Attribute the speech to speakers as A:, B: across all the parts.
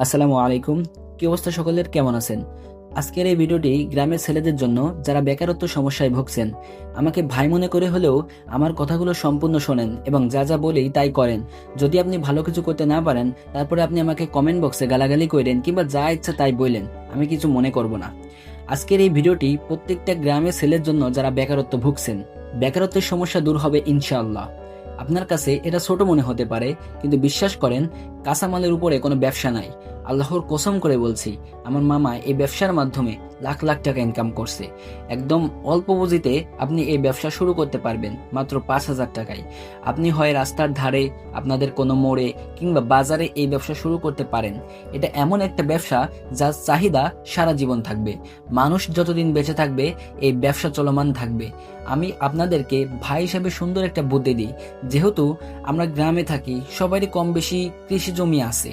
A: আসসালামু আলাইকুম। কি অবস্থা সকলের, কেমন আছেন? আজকের এই ভিডিওটি গ্রামের ছেলেদের জন্য যারা বেকারত্ব সমস্যায় ভুগছেন। আমাকে ভাই মনে করে হলেও আমার কথাগুলো সম্পূর্ণ শোনেন এবং যা যা বলি তাই করেন। যদি আপনি ভালো কিছু করতে না পারেন, তারপরে আপনি আমাকে কমেন্ট বক্সে গালাগালি করেন কিংবা যা ইচ্ছা তাই বললেন, আমি কিছু মনে করব না। আজকের এই ভিডিওটি প্রত্যেকটা গ্রামের ছেলের জন্য যারা বেকারত্ব ভুগছেন। বেকারত্বের সমস্যা দূর হবে ইনশাআল্লাহ। আপনার কাছে এটা ছোট মনে হতে পারে, কিন্তু বিশ্বাস করেন, কাঁচামালের উপরে কোনো ব্যবসা নাই। আল্লাহর কসম করে বলছি, আমার মামা এই ব্যবসার মাধ্যমে লাখ লাখ টাকা ইনকাম করছে। একদম অল্প পুঁজিতে আপনি এই ব্যবসা শুরু করতে পারবেন মাত্র 5,000 টাকায়। আপনি হয় রাস্তার ধারে, আপনাদের কোনো মোড়ে কিংবা বাজারে এই ব্যবসা শুরু করতে পারেন। এটা এমন একটা ব্যবসা যার চাহিদা সারা জীবন থাকবে। মানুষ যতদিন বেঁচে থাকবে এই ব্যবসা চলমান থাকবে। আমি আপনাদেরকে ভাই হিসেবে সুন্দর একটা বুদ্ধি দিই। যেহেতু আমরা গ্রামে থাকি, সবারই কম বেশি কৃষি জমি আছে।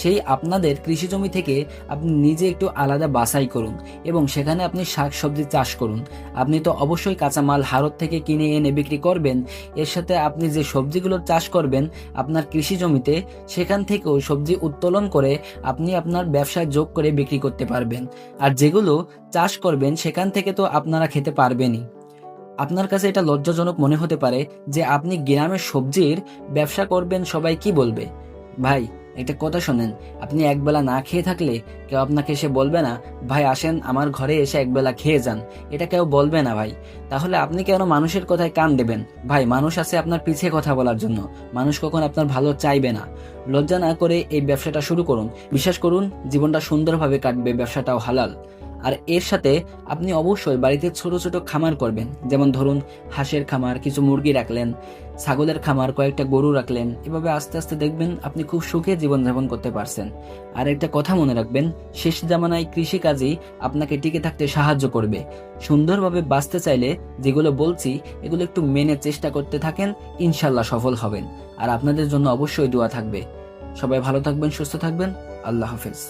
A: সেই আপনাদের কৃষি জমি থেকে আপনি নিজে একটু আলাদা বাছাই করুন এবং সেখানে আপনি শাকসবজি চাষ করুন। আপনি তো অবশ্যই কাঁচামাল হাড়ত থেকে কিনে এনে বিক্রি করবেন। এর সাথে আপনি যে সবজিগুলো চাষ করবেন আপনার কৃষি জমিতে, সেখান থেকেও সবজি উত্তোলন করে আপনি আপনার ব্যবসায় যোগ করে বিক্রি করতে পারবেন। আর যেগুলো চাষ করবেন সেখান থেকে তো আপনারা খেতে পারবেনই। আপনার কাছে এটা লজ্জাজনক মনে হতে পারে যে আপনি গ্রামের সবজির ব্যবসা করবেন, সবাই কি বলবে। ভাই, একটা কথা শোনেন, আপনি একবেলা না খেয়ে থাকলে কেউ আপনাকে এসে বলবে না, ভাই আসেন আমার ঘরে এসে একবেলা খেয়ে যান। এটা কেউ বলবে না ভাই। তাহলে আপনি কেন মানুষের কথায় কান দেবেন? ভাই, মানুষ আছে আপনার পিছে কথা বলার জন্য। মানুষ কখন আপনার ভালো চাইবে না। লজ্জা না করে এই ব্যবসাটা শুরু করুন। বিশ্বাস করুন, জীবনটা সুন্দরভাবে কাটবে, ব্যবসাটাও হালাল। আর এর সাথে আপনি অবশ্যই বাড়িতে ছোট ছোট খামার করবেন। যেমন ধরুন, হাঁসের খামার, কিছু মুরগি রাখলেন, ছাগলের খামার, কয়েকটা গরু রাখলেন। এভাবে আস্তে আস্তে দেখবেন আপনি খুব সুখে জীবনযাপন করতে পারছেন। আর একটা কথা মনে রাখবেন, শেষ জামানায় কৃষিকাজই আপনাকে টিকে থাকতে সাহায্য করবে। সুন্দরভাবে বাঁচতে চাইলে যেগুলো বলছি এগুলো একটু মেনে চেষ্টা করতে থাকেন, ইনশাল্লাহ সফল হবেন। আর আপনাদের জন্য অবশ্যই দোয়া থাকবে। সবাই ভালো থাকবেন, সুস্থ থাকবেন। আল্লাহ হাফেজ।